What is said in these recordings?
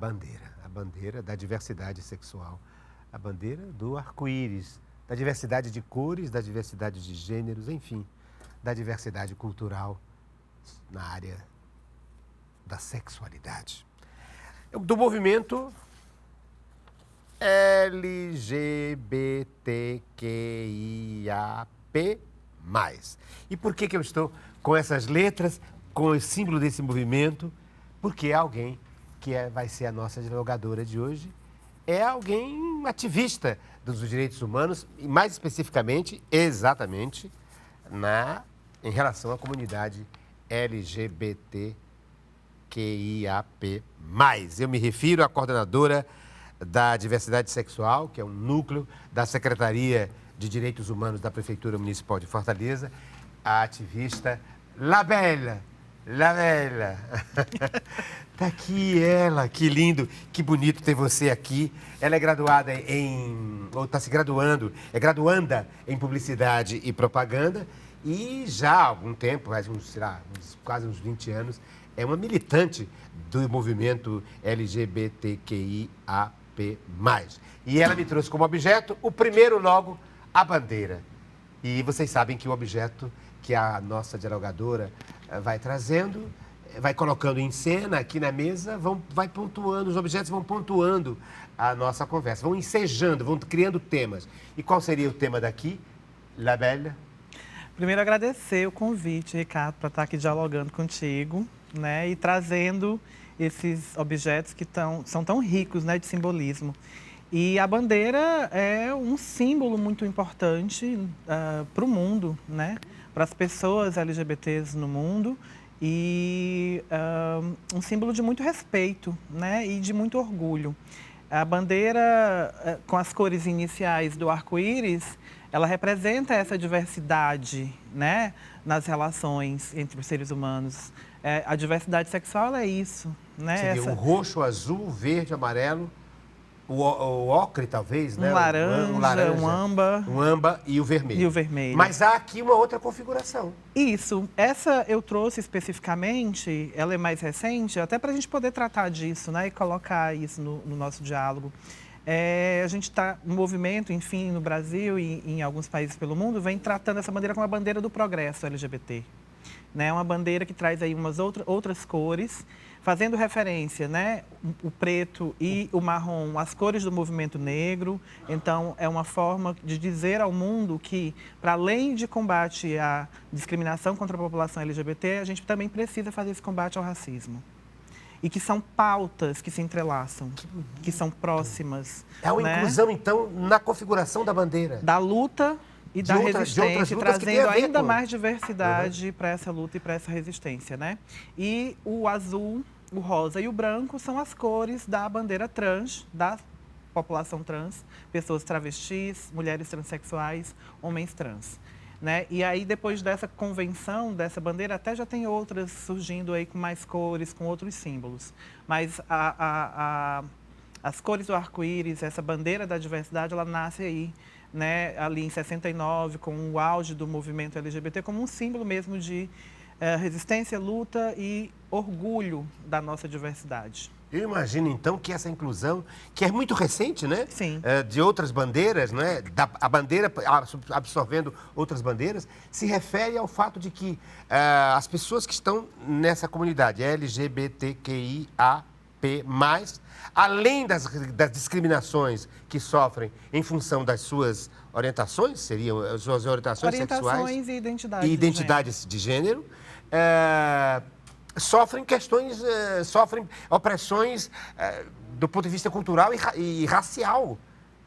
a bandeira da diversidade sexual, a bandeira do arco-íris, da diversidade de cores, da diversidade de gêneros, enfim, da diversidade cultural na área da sexualidade. Do movimento LGBTQIAP+. E por que eu estou com essas letras, com o símbolo desse movimento? Porque é alguém que vai ser a nossa dialogadora de hoje, é alguém ativista dos direitos humanos, e mais especificamente, exatamente, em relação à comunidade LGBTQIAP+. Eu me refiro à coordenadora da Diversidade Sexual, que é um núcleo da Secretaria de Direitos Humanos da Prefeitura Municipal de Fortaleza, a ativista Labella. Tá aqui ela, que lindo, que bonito ter você aqui. Ela é graduada ou está se graduando, é graduanda em Publicidade e Propaganda e já há algum tempo, quase uns 20 anos, é uma militante do movimento LGBTQIAP+. E ela me trouxe como objeto o primeiro logo, a bandeira. E vocês sabem que o objeto que a nossa dialogadora vai trazendo, vai colocando em cena aqui na mesa, vai pontuando, os objetos vão pontuando a nossa conversa, vão ensejando, vão criando temas. E qual seria o tema daqui, Labella? Primeiro, agradecer o convite, Ricardo, para estar aqui dialogando contigo, né, e trazendo esses objetos que são tão ricos, né, de simbolismo. E a bandeira é um símbolo muito importante para o mundo, né, para as pessoas LGBTs no mundo, e um símbolo de muito respeito, né, e de muito orgulho. A bandeira, com as cores iniciais do arco-íris, ela representa essa diversidade, né, nas relações entre os seres humanos. A diversidade sexual é isso, né? Seria o roxo, o azul, o verde, o amarelo, o ocre, talvez, né? Um laranja, um âmbar. Um âmbar e o vermelho. E o vermelho. Mas há aqui uma outra configuração. Isso. Essa eu trouxe especificamente, ela é mais recente, até para a gente poder tratar disso, né, e colocar isso no nosso diálogo. A gente está, um movimento, enfim, no Brasil e em alguns países pelo mundo, vem tratando essa bandeira como a bandeira do progresso LGBT. Né? Uma bandeira que traz aí umas outras cores, fazendo referência, né, o preto e o marrom, as cores do movimento negro. Então, é uma forma de dizer ao mundo que, para além de combate à discriminação contra a população LGBT, a gente também precisa fazer esse combate ao racismo. E que são pautas que se entrelaçam, que são próximas. É uma inclusão, então, na configuração da bandeira. Da luta e da resistência, trazendo ainda mais diversidade para essa luta e para essa resistência, né? E o azul, o rosa e o branco são as cores da bandeira trans, da população trans, pessoas travestis, mulheres transexuais, homens trans. Né? E aí, depois dessa convenção, dessa bandeira, até já tem outras surgindo aí com mais cores, com outros símbolos. Mas as cores do arco-íris, essa bandeira da diversidade, ela nasce aí, né, ali em 69, com o auge do movimento LGBT, como um símbolo mesmo de resistência, luta e orgulho da nossa diversidade. Eu imagino, então, que essa inclusão, que é muito recente, né? Sim. De outras bandeiras, né? A bandeira absorvendo outras bandeiras, se refere ao fato de que as pessoas que estão nessa comunidade LGBTQIAP+, além das discriminações que sofrem em função das suas orientações, seriam as suas orientações sexuais e identidades de gênero, sofrem sofrem opressões do ponto de vista cultural e racial.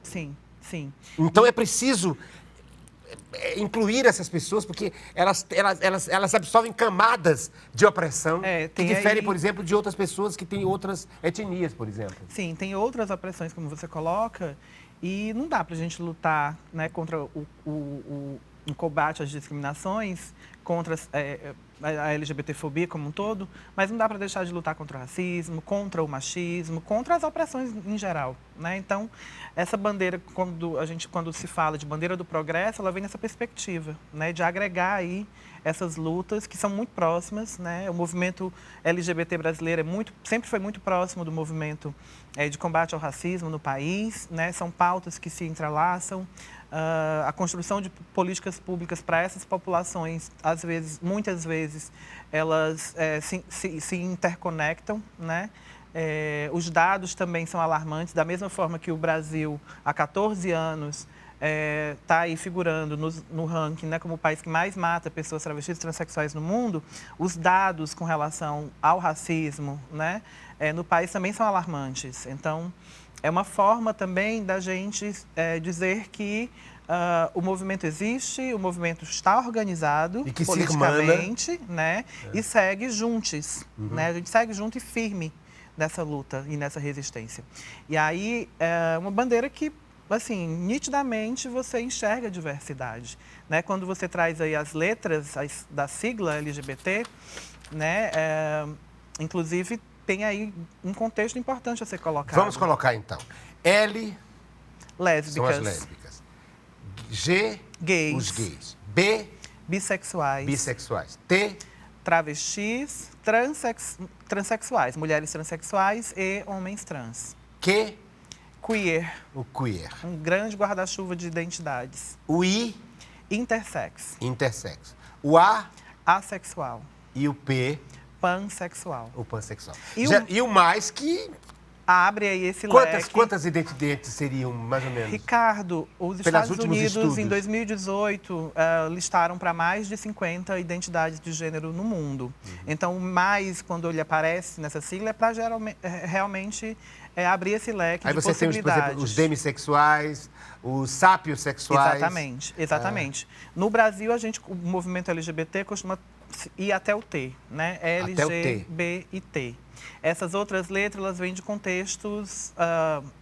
Sim, sim. Então é preciso incluir essas pessoas, porque elas absorvem camadas de opressão que diferem, por exemplo, de outras pessoas que têm outras etnias, por exemplo. Sim, tem outras opressões, como você coloca, e não dá para a gente lutar, né, contra o combate às discriminações, contra a LGBTfobia como um todo, mas não dá para deixar de lutar contra o racismo, contra o machismo, contra as opressões em geral, né? Então, essa bandeira, quando se fala de bandeira do progresso, ela vem nessa perspectiva, né, de agregar aí essas lutas que são muito próximas, né? O movimento LGBT brasileiro sempre foi muito próximo do movimento de combate ao racismo no país, né? São pautas que se entrelaçam. A construção de políticas públicas para essas populações, muitas vezes, elas se interconectam, né? Os dados também são alarmantes, da mesma forma que o Brasil, há 14 anos, está aí figurando no ranking, né, como o país que mais mata pessoas travestis e transexuais no mundo. Os dados com relação ao racismo, né, no país também são alarmantes. Então, é uma forma também da gente dizer que o movimento existe, o movimento está organizado e que politicamente, né, e segue juntos. Né, a gente segue junto e firme nessa luta e nessa resistência. E aí, é uma bandeira que, assim, nitidamente você enxerga a diversidade, né? Quando você traz aí as letras da sigla LGBT, né? Inclusive, tem aí um contexto importante a ser colocado. Vamos colocar, então. L, lésbicas. São as lésbicas. G, gays. Os gays. B, bissexuais. Bissexuais. T, travestis, transexuais, mulheres transexuais e homens trans. Q, queer. O queer. Um grande guarda-chuva de identidades. O I, intersex. Intersex. O A, assexual. E o P, pansexual. O pansexual. E o mais que... abre aí esse leque. Quantas identidades seriam, mais ou menos? Ricardo, os Estados Unidos, em 2018, listaram para mais de 50 identidades de gênero no mundo. Então, o mais, quando ele aparece nessa sigla, é para realmente abrir esse leque de possibilidades. Aí você tem, por exemplo, os demissexuais, os sapiosexuais. Exatamente. No Brasil, o movimento LGBT costuma ir até o T, né? L, G, B e T. Essas outras letras, elas vêm de contextos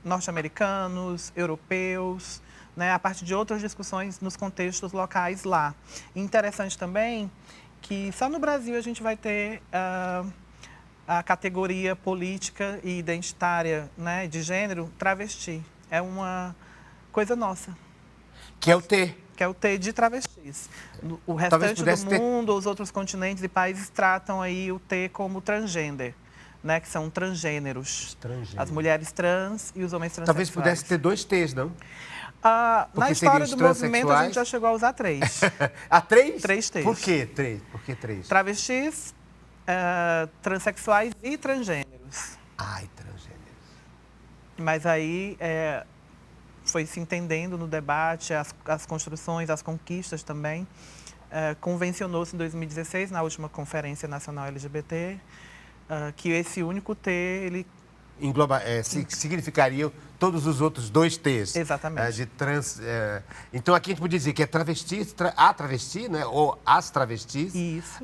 norte-americanos, europeus, né, a partir de outras discussões nos contextos locais lá. Interessante também que só no Brasil a gente vai ter a categoria política e identitária, né, de gênero travesti. É uma coisa nossa. Que é o T. Que é o T de travestis. O restante do mundo, os outros continentes e países tratam aí o T como transgender, né, que são transgêneros. As mulheres trans e os homens transexuais. Talvez pudesse ter 2 T's, não? Na história do movimento, a gente já chegou a usar 3. A 3? 3 T's. Por quê 3? Por que 3? Travestis, transexuais e transgêneros. Ai, transgêneros. Mas aí foi se entendendo no debate, as construções, as conquistas também. Convencionou-se em 2016, na última Conferência Nacional LGBT, que esse único T, ele... engloba, significariam todos os outros 2 T's. Exatamente. De trans, então, aqui a gente pode dizer que é travesti, a travesti, né? Ou as travestis. Isso.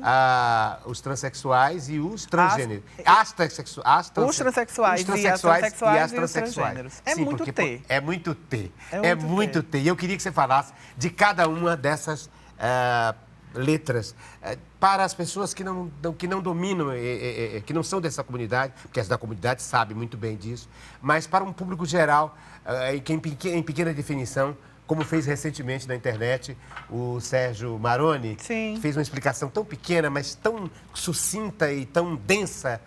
Os transexuais e os transgêneros. Os transexuais e as transexuais e os transgêneros. Sim, muito T. É muito T. É muito T. E eu queria que você falasse de cada uma dessas letras, para as pessoas que não dominam, que não são dessa comunidade, porque as da comunidade sabem muito bem disso, mas para um público geral, que em pequena definição, como fez recentemente na internet o Sérgio Maroni, Sim. que fez uma explicação tão pequena, mas tão sucinta e tão densa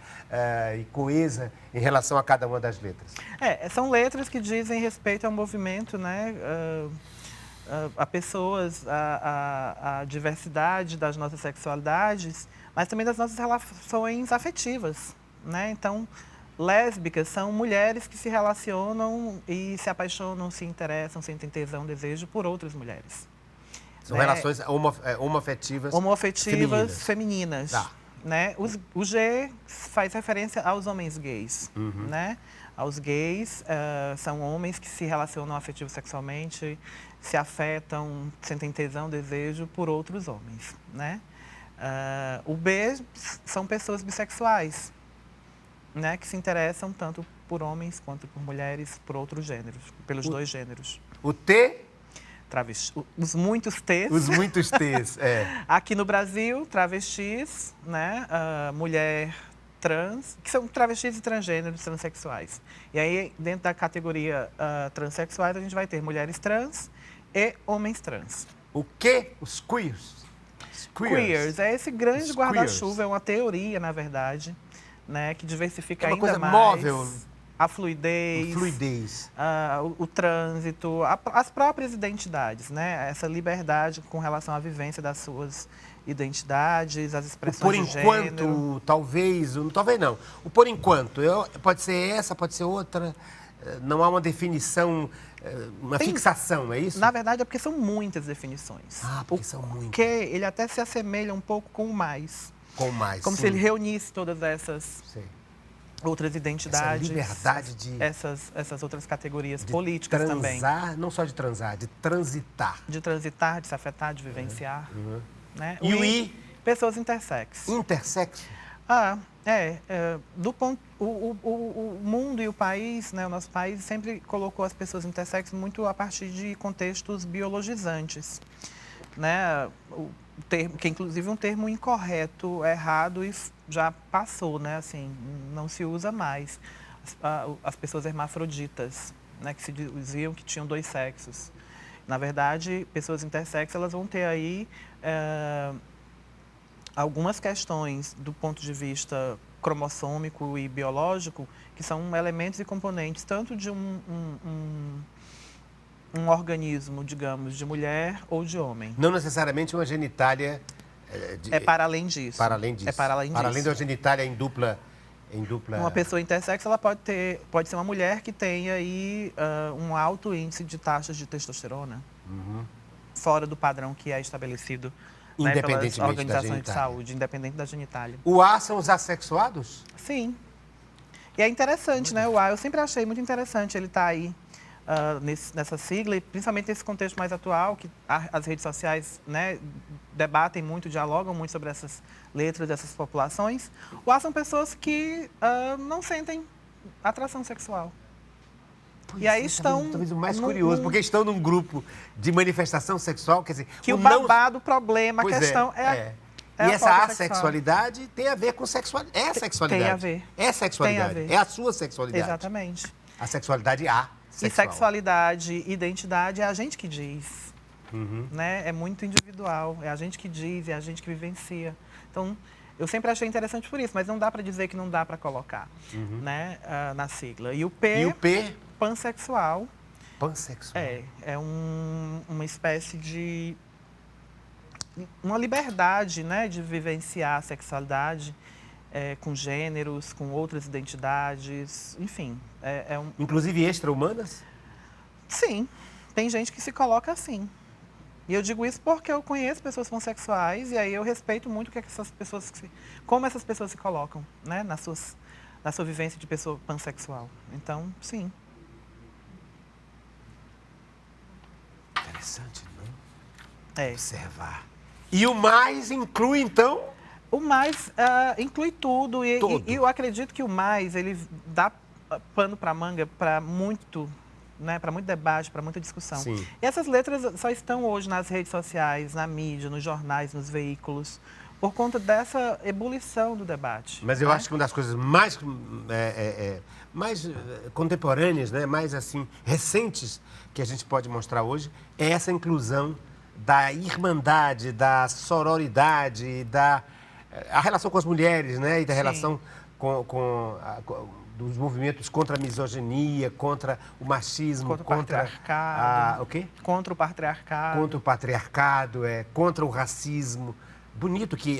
e coesa em relação a cada uma das letras. São letras que dizem respeito ao movimento, né? A pessoas, a diversidade das nossas sexualidades, mas também das nossas relações afetivas, né? Então, lésbicas são mulheres que se relacionam e se apaixonam, se interessam, sentem tesão, desejo por outras mulheres. São relações homoafetivas femininas. Tá. Né? O G faz referência aos homens gays, né? Aos gays, são homens que se relacionam afetivo sexualmente, se afetam, sentem tesão, desejo por outros homens, né? O B são pessoas bissexuais, né? Que se interessam tanto por homens quanto por mulheres, por outros gêneros, pelos 2 gêneros. O T? os muitos T's. Os muitos T's, é. Aqui no Brasil, travestis, né? Mulher trans, que são travestis e transgêneros, transexuais. E aí, dentro da categoria transexuais, a gente vai ter mulheres trans e homens trans. O quê? Os queers? Queers. É esse grande guarda-chuva, é uma teoria, na verdade, né? Que diversifica ainda mais. É uma coisa móvel. A fluidez, o trânsito, as próprias identidades, né? Essa liberdade com relação à vivência das suas identidades, as expressões de gênero. Por enquanto, talvez não. O por enquanto, pode ser essa, pode ser outra. Não há uma definição, uma fixação, é isso? Na verdade, é porque são muitas definições. Porque são muitas. Porque ele até se assemelha um pouco com o mais. Com o mais, como sim. se ele reunisse todas essas... Sim. Outras identidades, essa liberdade de essas outras categorias de políticas transar, também. Não só de transar, de transitar. De transitar, de se afetar, de vivenciar. Né? E o I? Pessoas intersexo. Intersexo? O mundo e o país, né, o nosso país, sempre colocou as pessoas intersexo muito a partir de contextos biologizantes. Né? Que inclusive é um termo incorreto, errado e já passou, né? Assim, não se usa mais. As pessoas hermafroditas, né? Que se diziam que tinham 2 sexos. Na verdade, pessoas intersexo, elas vão ter aí algumas questões do ponto de vista cromossômico e biológico, que são elementos e componentes tanto de um organismo, digamos, de mulher ou de homem. Não necessariamente uma genitália... É para além disso. Para além disso. É para além disso. Para além da genitália em dupla... Uma pessoa intersexo, ela pode ser uma mulher que tenha aí um alto índice de taxas de testosterona, fora do padrão que é estabelecido, né, pelas organizações de saúde, independente da genitália. O A são os assexuados? Sim. E é interessante, né, o A. Eu sempre achei muito interessante ele estar aí nessa sigla, e principalmente nesse contexto mais atual, que as redes sociais, né, debatem muito, dialogam muito sobre essas letras dessas populações. O A são pessoas que não sentem atração sexual. E aí estão... Talvez o mais curioso, porque estão num grupo de manifestação sexual, quer dizer... Que o babado, o problema, a questão e essa assexualidade tem a ver com sexualidade. É sexualidade. Tem a ver. É sexualidade. Tem a ver. É a sua sexualidade. Exatamente. A sexualidade A. E sexualidade, identidade, é a gente que diz. Né? É muito individual. É a gente que diz, é a gente que vivencia. Então, eu sempre achei interessante por isso, mas não dá para dizer que não dá para colocar, né, na sigla. E o P? E o P? Pansexual. Pansexual. É uma espécie de... uma liberdade, né, de vivenciar a sexualidade com gêneros, com outras identidades, enfim. Inclusive extra-humanas? Sim, tem gente que se coloca assim. E eu digo isso porque eu conheço pessoas pansexuais e aí eu respeito muito como essas pessoas se colocam, né, na sua vivência de pessoa pansexual. Então, sim. Interessante, não? Observar. E o mais inclui, então? O mais inclui tudo. E eu acredito que o mais, ele dá pano para manga para muito, né, para muito debate, para muita discussão. Sim. E essas letras só estão hoje nas redes sociais, na mídia, nos jornais, nos veículos, por conta dessa ebulição do debate. Mas eu acho que uma das coisas mais contemporâneas, né, mais assim, recentes que a gente pode mostrar hoje é essa inclusão da irmandade, da sororidade, a relação com as mulheres, né, e da relação dos movimentos contra a misoginia, contra o machismo, contra o patriarcado. O quê? Contra o patriarcado. Contra o patriarcado, contra o racismo. Bonito que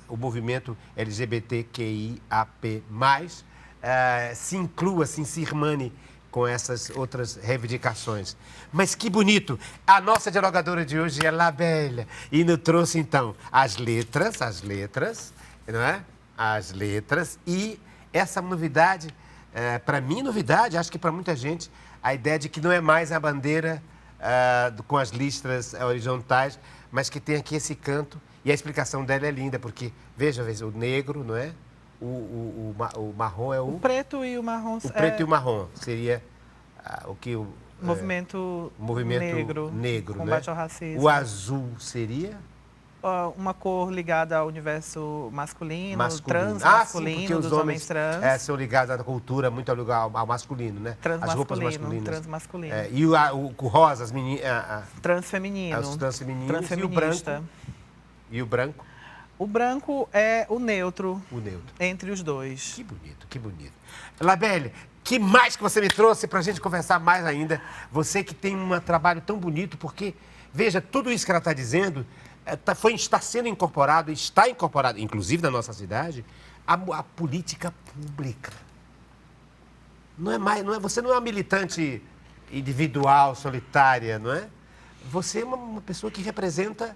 o movimento LGBTQIAP+, se inclua, assim, se irmane com essas outras reivindicações. Mas que bonito! A nossa dialogadora de hoje é Labélia e nos trouxe, então, as letras, não é? As letras e essa novidade, para mim, novidade, acho que para muita gente, a ideia de que não é mais a bandeira com as listras horizontais, mas que tem aqui esse canto. E a explicação dela é linda, porque, veja, o negro, não é? O marrom é o... O preto e o marrom. O preto e o marrom seria o que Movimento negro, combate ao racismo. O azul seria? Uma cor ligada ao universo masculino. Transmasculino, dos homens trans. São ligados à cultura muito ao masculino, né? As roupas masculinas. Transmasculino. E o rosa, as meninas... Transfeminino. Os transfemininos. E o branco? O branco é o neutro. O neutro. Entre os dois. Que bonito, que bonito. Labelle, que mais que você me trouxe para a gente conversar mais ainda? Você que tem um trabalho tão bonito, porque, veja, tudo isso que ela está dizendo está sendo incorporado, está incorporado, inclusive na nossa cidade, a política pública. Você não é uma militante individual, solitária, não é? Você é uma pessoa que representa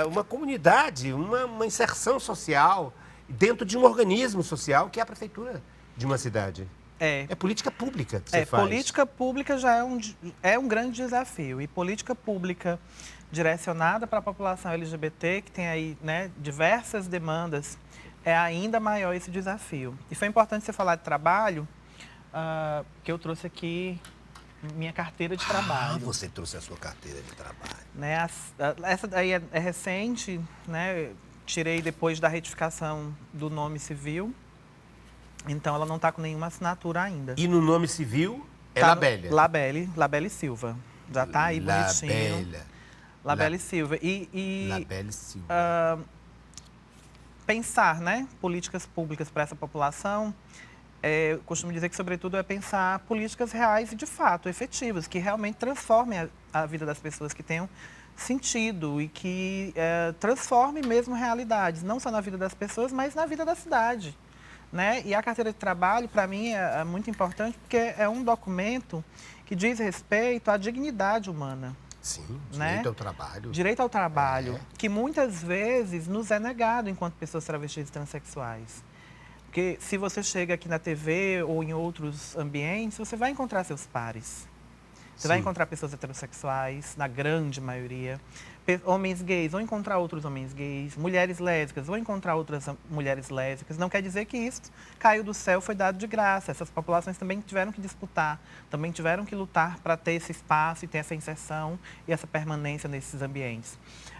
uma comunidade, uma inserção social dentro de um organismo social que é a prefeitura de uma cidade. É política pública que você faz. Política pública já é um grande desafio. E política pública direcionada para a população LGBT, que tem aí, né, diversas demandas, é ainda maior esse desafio. E foi importante você falar de trabalho, que eu trouxe aqui minha carteira de trabalho. Você trouxe a sua carteira de trabalho. Né, essa daí é recente, né, tirei depois da retificação do nome civil. Então, ela não está com nenhuma assinatura ainda. E no nome civil é Labelle? Labelle Silva. Já está aí bonitinho. Labelle Silva. Labelle Silva. Pensar, né, políticas públicas para essa população, eu costumo dizer que, sobretudo, é pensar políticas reais e, de fato, efetivas, que realmente transformem a vida das pessoas, que tenham sentido e que transformem mesmo realidades, não só na vida das pessoas, mas na vida da cidade. Né? E a carteira de trabalho, para mim, é muito importante porque é um documento que diz respeito à dignidade humana. Sim, né? Direito ao trabalho. Direito ao trabalho, que muitas vezes nos é negado enquanto pessoas travestis e transexuais. Porque se você chega aqui na TV ou em outros ambientes, você vai encontrar seus pares. Você vai encontrar pessoas heterossexuais, na grande maioria. Homens gays, vão encontrar outros homens gays. Mulheres lésbicas, vão encontrar outras mulheres lésbicas. Não quer dizer que isso caiu do céu, foi dado de graça. Essas populações também tiveram que disputar, também tiveram que lutar para ter esse espaço e ter essa inserção e essa permanência nesses ambientes.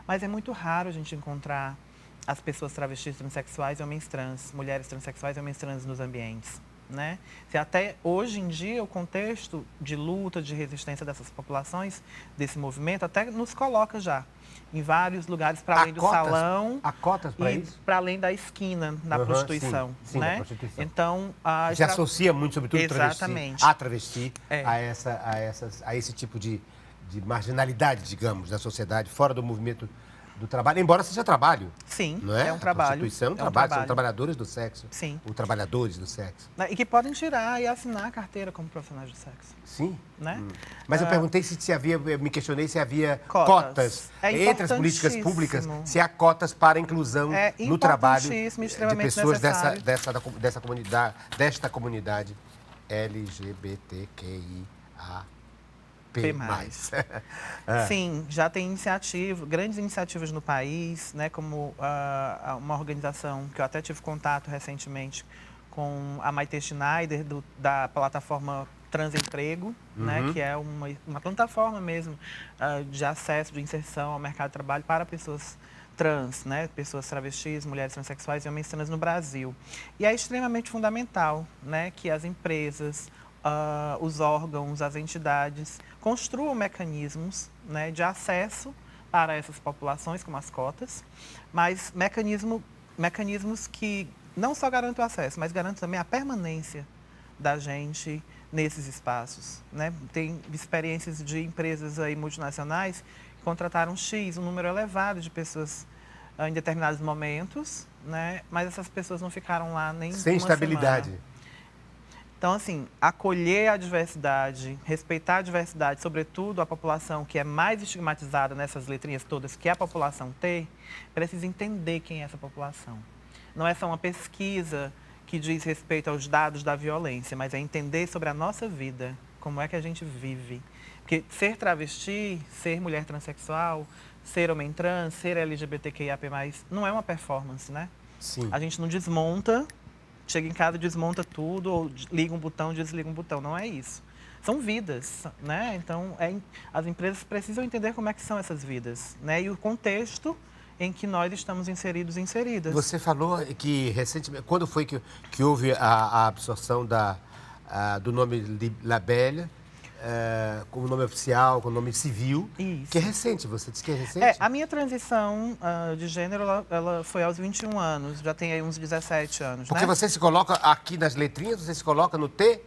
Mas é muito raro a gente encontrar as pessoas travestis, transexuais e homens trans, mulheres transexuais e homens trans nos ambientes. Né? Se até hoje em dia o contexto de luta, de resistência dessas populações, desse movimento, até nos coloca já em vários lugares para além do salão. Há cotas para isso? Para além da esquina, na prostituição. Sim, né? Na prostituição. Então, se associa muito, sobretudo, exatamente. a travesti, a esse tipo de marginalidade, digamos, da sociedade, fora do movimento do trabalho, embora seja trabalho. Sim, não é? É um trabalho. A prostituição é um trabalho, são trabalhadores do sexo. Sim. Ou trabalhadores do sexo. E que podem tirar e assinar a carteira como profissionais do sexo. Sim. Né? Mas eu perguntei se havia, eu me questionei se havia cotas entre as políticas públicas, se há cotas para a inclusão no trabalho de pessoas desta comunidade LGBTQIA+. Sim, já tem grandes iniciativas no país, né, como uma organização que eu até tive contato recentemente com a Maite Schneider, da plataforma Transemprego, né, que é uma plataforma mesmo de acesso, de inserção ao mercado de trabalho para pessoas trans, né, pessoas travestis, mulheres transexuais e homens trans no Brasil. E é extremamente fundamental, né, que as empresas, os órgãos, as entidades construam mecanismos, né, de acesso para essas populações, como as cotas, mas mecanismos que não só garantam o acesso, mas garantam também a permanência da gente nesses espaços. Né? Tem experiências de empresas aí multinacionais que contrataram um número elevado de pessoas em determinados momentos, né, mas essas pessoas não ficaram lá nem sem estabilidade. Semana. Então, assim, acolher a diversidade, respeitar a diversidade, sobretudo a população que é mais estigmatizada nessas letrinhas todas que a população T, precisa entender quem é essa população. Não é só uma pesquisa que diz respeito aos dados da violência, mas é entender sobre a nossa vida, como é que a gente vive. Porque ser travesti, ser mulher transexual, ser homem trans, ser LGBTQIAP+, não é uma performance, né? Sim. A gente não desmonta, chega em casa, desmonta tudo, ou liga um botão, desliga um botão. Não é isso. são vidas, né? Então, as empresas precisam entender como é que são essas vidas, né? E o contexto em que nós estamos inseridas. Você falou que recentemente, quando foi que houve a absorção do nome Labelle, como nome oficial, como nome civil, Isso. que é recente, você disse que é recente? A minha transição de gênero, ela foi aos 21 anos, já tem aí uns 17 anos, Porque você se coloca aqui nas letrinhas, você se coloca no T?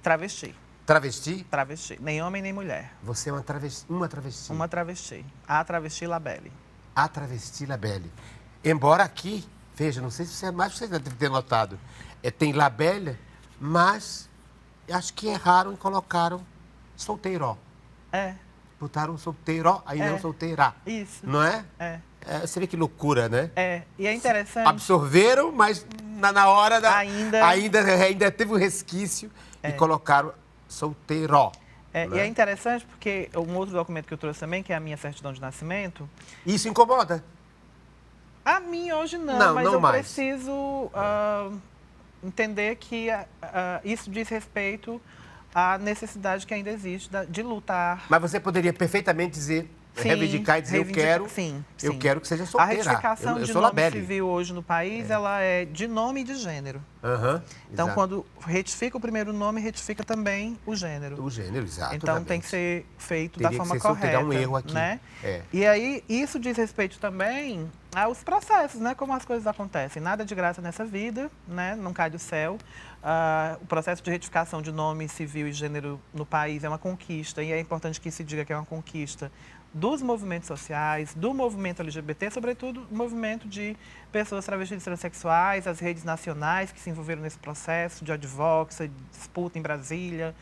Travesti. Travesti? Travesti, nem homem nem mulher. Você é uma travesti? Uma travesti, a travesti Labelle. A travesti Labelle. Embora aqui, veja, não sei se você deve ter notado, tem Labelle, mas acho que erraram e colocaram solteiro. Botaram solteiro, aí não solteira. Isso. Não é? Você vê que loucura, né? E é interessante. Absorveram, mas na hora ainda teve um resquício e colocaram solteiro. E é interessante porque um outro documento que eu trouxe também, que é a minha certidão de nascimento. Isso incomoda? A mim hoje não, mas não eu mais. preciso entender que isso diz respeito à necessidade que ainda existe de lutar. Mas você poderia perfeitamente dizer, reivindicar e dizer, eu quero que seja solteira. A retificação de nome civil hoje no país, ela é de nome e de gênero. Então, quando retifica o primeiro nome, retifica também o gênero. O gênero, exato. Então, tem que ser feito da forma correta. Teria um erro aqui. Né? E aí, isso diz respeito também aos processos, né? Como as coisas acontecem. Nada de graça nessa vida, né? Não cai do céu. O processo de retificação de nome civil e gênero no país é uma conquista, e é importante que se diga que é uma conquista dos movimentos sociais, do movimento LGBT, sobretudo o movimento de pessoas travestis e transexuais, as redes nacionais que se envolveram nesse processo de advocacy, disputa em Brasília,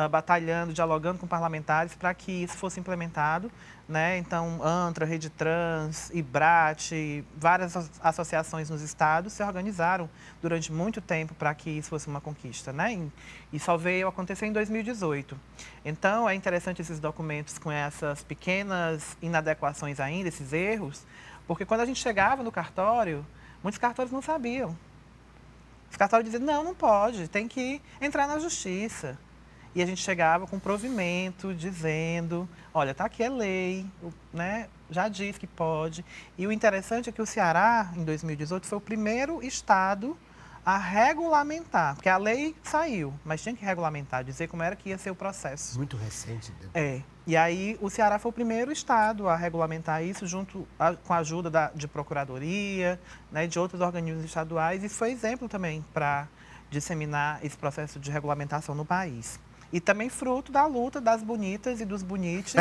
batalhando, dialogando com parlamentares para que isso fosse implementado, né? Então, ANTRA, Rede Trans, IBRAT, várias associações nos estados se organizaram durante muito tempo para que isso fosse uma conquista, né? E só veio acontecer em 2018. Então, é interessante esses documentos com essas pequenas inadequações ainda, esses erros, porque quando a gente chegava no cartório, muitos cartórios não sabiam. Os cartórios diziam, não pode, tem que entrar na justiça. E a gente chegava com provimento, dizendo, olha, tá aqui a lei, né? Já diz que pode. E o interessante é que o Ceará, em 2018, foi o primeiro estado a regulamentar, porque a lei saiu, mas tinha que regulamentar, dizer como era que ia ser o processo. Muito recente. Né? E aí o Ceará foi o primeiro estado a regulamentar isso, com a ajuda de procuradoria, né, de outros organismos estaduais, e foi exemplo também para disseminar esse processo de regulamentação no país. E também fruto da luta das bonitas e dos bonites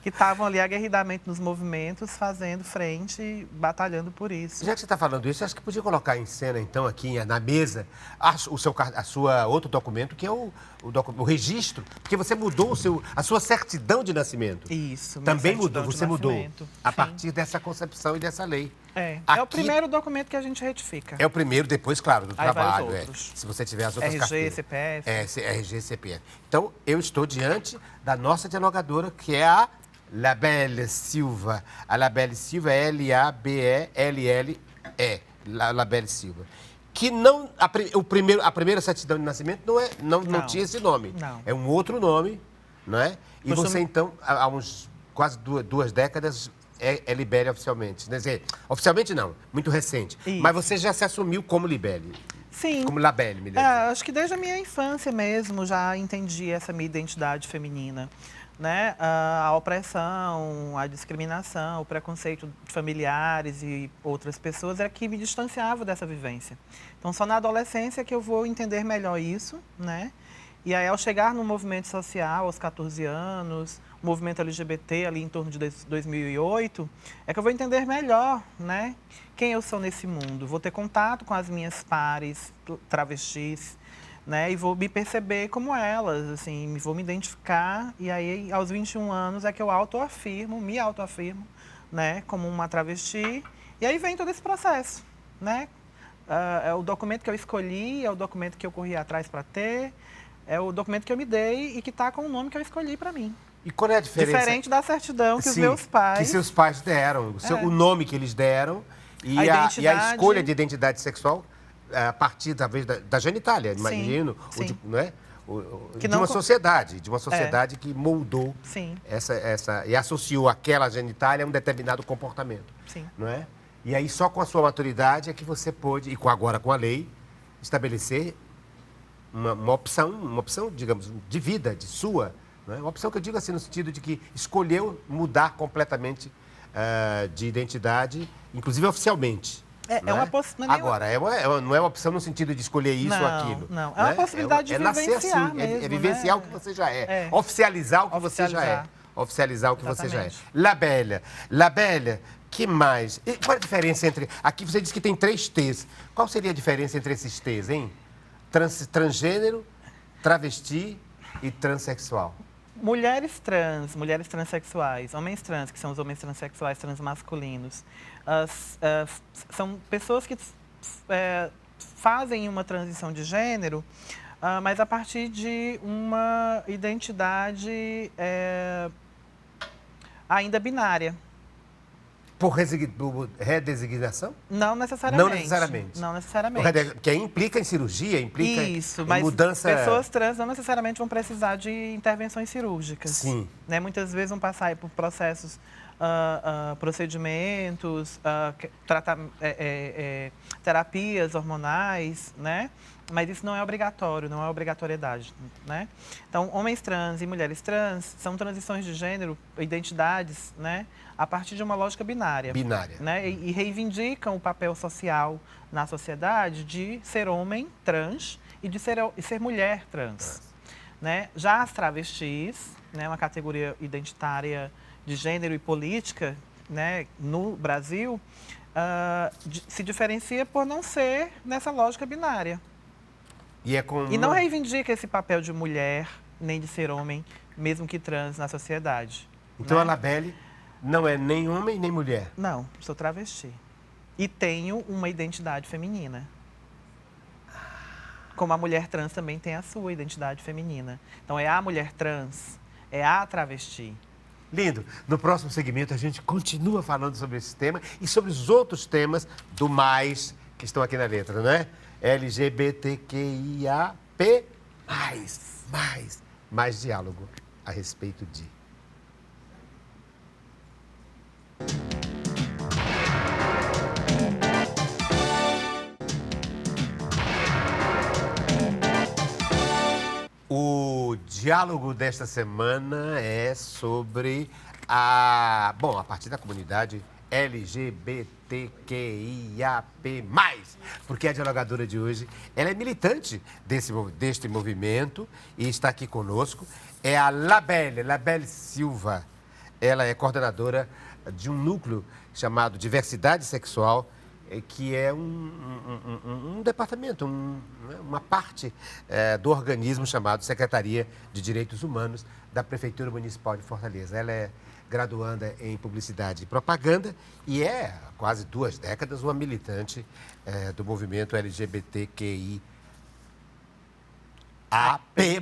que estavam ali aguerridamente nos movimentos, fazendo frente, batalhando por isso. Já que você está falando isso, acho que podia colocar em cena, então, aqui na mesa, a sua outro documento, que é o registro, porque você mudou a sua certidão de nascimento. Isso. Também mudou, você mudou a partir dessa concepção e dessa lei. É o primeiro documento que a gente retifica. É o primeiro, depois, claro, do trabalho. Se você tiver as outras carteiras. CPF. RG, CPF. Então, eu estou diante da nossa dialogadora, que é a Labelle Silva. A Labelle Silva é L-A-B-E-L-L-E. Labelle Silva. Que não. A primeira certidão de nascimento não tinha esse nome. Não. É um outro nome, não é? E você, então, há uns quase duas décadas. É Libelle oficialmente. Quer dizer, oficialmente não, muito recente. Isso. Mas você já se assumiu como Libelle. Sim. Como Labelle, me diz. Acho que desde a minha infância mesmo já entendi essa minha identidade feminina. Né? A opressão, a discriminação, o preconceito de familiares e outras pessoas é que me distanciava dessa vivência. Então, só na adolescência que eu vou entender melhor isso, né? E aí, ao chegar no movimento social, aos 14 anos, o movimento LGBT, ali em torno de 2008, é que eu vou entender melhor, né, quem eu sou nesse mundo. Vou ter contato com as minhas pares travestis, né, e vou me perceber como elas, assim, vou me identificar. E aí, aos 21 anos, é que eu me autoafirmo, né, como uma travesti. E aí vem todo esse processo, né? É o documento que eu escolhi, é o documento que eu corri atrás para ter, é o documento que eu me dei e que está com o nome que eu escolhi para mim. E qual é a diferença? Diferente da certidão que os meus pais... que seus pais deram, o nome que eles deram e a escolha de identidade sexual a partir, talvez, da genitália, imagino. Sim. Não é? de uma sociedade que moldou e associou aquela genitália a um determinado comportamento. Sim. Não é? E aí só com a sua maturidade é que você pôde, e agora com a lei, estabelecer uma opção, digamos, de vida, de sua. Não é? Uma opção que eu digo assim no sentido de que escolheu mudar completamente de identidade, inclusive oficialmente. Uma possibilidade. Agora, não é uma opção no sentido de escolher isso ou aquilo. Não, é uma possibilidade de vivenciar assim, mesmo, vivenciar o que você já é. Oficializar o que você já é. Oficializar o que você já é. Labélia, que mais? E qual a diferença entre... Aqui você disse que tem 3 T's. Qual seria a diferença entre esses T's, hein? Transgênero, travesti e transexual. Mulheres transexuais, homens trans, que são os homens transexuais transmasculinos, são pessoas que fazem uma transição de gênero, mas a partir de uma identidade ainda binária. Por redesignação? Não necessariamente. Não necessariamente. Não necessariamente. Porque implica em cirurgia, implica em mas mudança... pessoas trans não necessariamente vão precisar de intervenções cirúrgicas. Sim. Né? Muitas vezes vão passar por processos, procedimentos, terapias hormonais, né? Mas isso não é obrigatório, não é obrigatoriedade, né? Então, homens trans e mulheres trans são transições de gênero, identidades, né? A partir de uma lógica binária. Né? E reivindicam o papel social na sociedade de ser homem trans e de ser mulher trans. Né? Já as travestis, né, uma categoria identitária de gênero e política, né, no Brasil, se diferencia por não ser nessa lógica binária. E não reivindica esse papel de mulher, nem de ser homem, mesmo que trans na sociedade. Então, né? a Labélia não é nem homem nem mulher? Não, sou travesti. E tenho uma identidade feminina. Como a mulher trans também tem a sua identidade feminina. Então, é a mulher trans, é a travesti. Lindo. No próximo segmento, a gente continua falando sobre esse tema e sobre os outros temas do mais que estão aqui na letra, não é? LGBTQIAP+. Mais diálogo a respeito de... O diálogo desta semana é sobre a partir da comunidade LGBTQIAP+, porque a dialogadora de hoje, ela é militante deste movimento e está aqui conosco. É a Labélia Silva. Ela é coordenadora de um núcleo chamado Diversidade Sexual, que é um departamento, uma parte do organismo chamado Secretaria de Direitos Humanos da Prefeitura Municipal de Fortaleza. Ela é graduanda em Publicidade e Propaganda e é, há quase 2 décadas, uma militante do movimento LGBTQI AP+.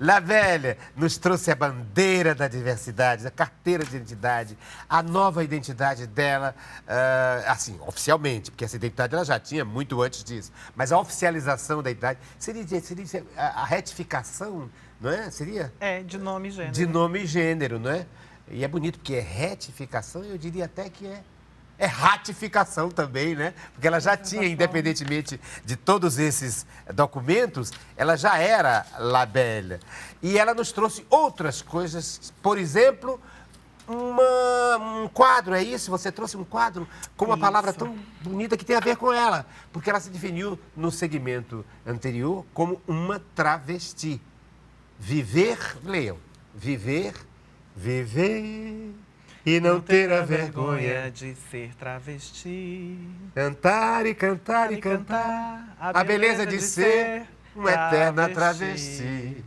Labélia nos trouxe a bandeira da diversidade, a carteira de identidade, a nova identidade dela, assim, oficialmente, porque essa identidade ela já tinha muito antes disso, mas a oficialização da identidade seria a retificação, não é? Seria? De nome e gênero. De nome e gênero, não é? E é bonito porque é retificação, eu diria até que é ratificação também, né? Porque ela já tinha, independentemente de todos esses documentos, ela já era Labélia. E ela nos trouxe outras coisas, por exemplo, um quadro, é isso? Você trouxe um quadro com uma palavra tão bonita que tem a ver com ela, porque ela se definiu no segmento anterior como uma travesti. Leiam, viver e não ter a vergonha de ser travesti. Cantar e cantar e cantar a beleza de ser uma eterna travesti.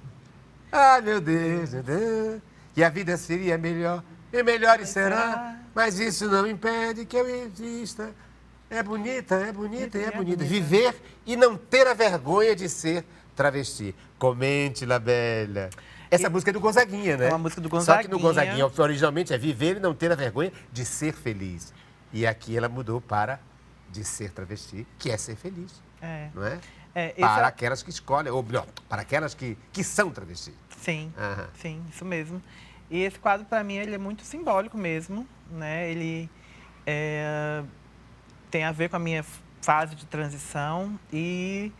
Ai, meu Deus, e a vida seria melhor, e melhor será, mas isso não impede que eu exista. É bonita. Viver e não ter a vergonha de ser travesti. Comente, Labélia. Essa música é do Gonzaguinha, né? É uma música do Gonzaguinha. Só que no Gonzaguinha, originalmente, é viver e não ter a vergonha de ser feliz. E aqui ela mudou para de ser travesti, que é ser feliz. Não é? Para aquelas que escolhem, ou melhor, para aquelas que são travestis. Sim, sim, isso mesmo. E esse quadro, para mim, ele é muito simbólico mesmo, né? Ele tem a ver com a minha fase de transição e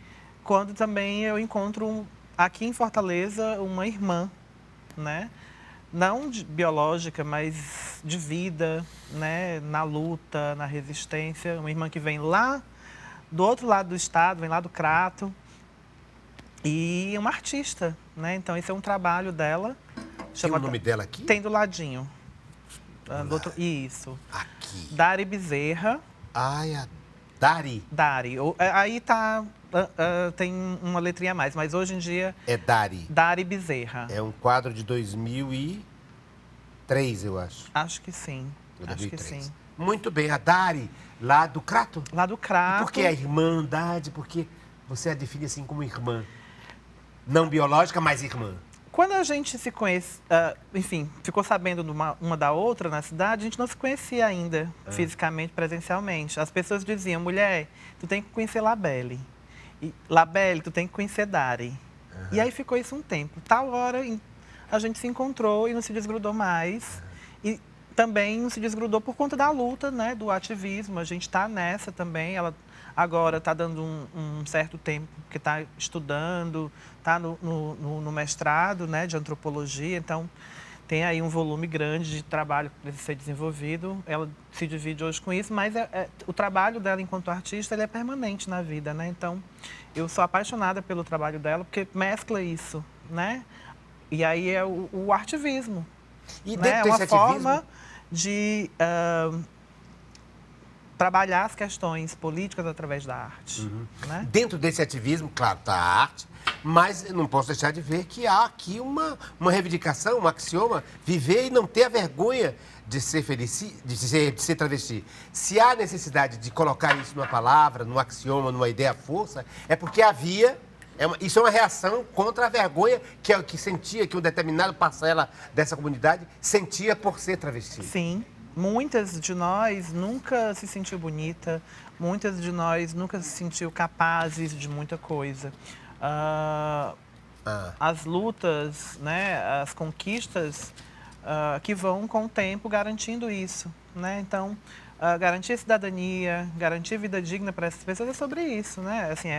quando também eu encontro aqui em Fortaleza uma irmã, né? Não biológica, mas de vida, né? Na luta, na resistência. Uma irmã que vem lá do outro lado do estado, vem lá do Crato. E é uma artista, né? Então, esse é um trabalho dela. Tem o nome dela aqui? Tem do ladinho. Isso. Aqui. Dari Bezerra. Ai, a Dari. Dari. Aí tá... tem uma letrinha a mais, mas hoje em dia... É Dari. Dari Bezerra. É um quadro de 2003, eu acho. Acho que sim. 2003. Acho que sim. Muito bem. A Dari, lá do Crato? Lá do Crato. E por que a irmandade? Porque você a define assim como irmã. Não biológica, mas irmã. Quando a gente se conhece, enfim, ficou sabendo uma da outra na cidade, a gente não se conhecia ainda, fisicamente, presencialmente. As pessoas diziam, mulher, tu tem que conhecer Labelle. E, Labelle, tu tem que conhecer Dari. E aí ficou isso um tempo. Tal hora a gente se encontrou e não se desgrudou mais. E também não se desgrudou por conta da luta, né, do ativismo. A gente está nessa também. Ela agora está dando um certo tempo que está estudando, está no mestrado, né, de antropologia, então tem aí um volume grande de trabalho que precisa ser desenvolvido. Ela se divide hoje com isso, mas o trabalho dela enquanto artista ele é permanente na vida, né? Então, eu sou apaixonada pelo trabalho dela porque mescla isso, né? E aí é o artivismo. E né? dentro desse ativismo... forma de trabalhar as questões políticas através da arte. Né? Dentro desse ativismo, claro, está a arte, mas não posso deixar de ver que há aqui uma reivindicação, um axioma, viver e não ter a vergonha de ser de ser travesti. Se há necessidade de colocar isso numa palavra, num axioma, numa ideia força, é porque havia... isso é uma reação contra a vergonha que sentia, que uma determinada parcela dessa comunidade sentia por ser travesti. Sim. Muitas de nós nunca se sentiu bonita, muitas de nós nunca se sentiu capazes de muita coisa. As lutas, né, as conquistas que vão com o tempo garantindo isso. Né? Então, garantir cidadania, garantir vida digna para essas pessoas é sobre isso. Né? Assim,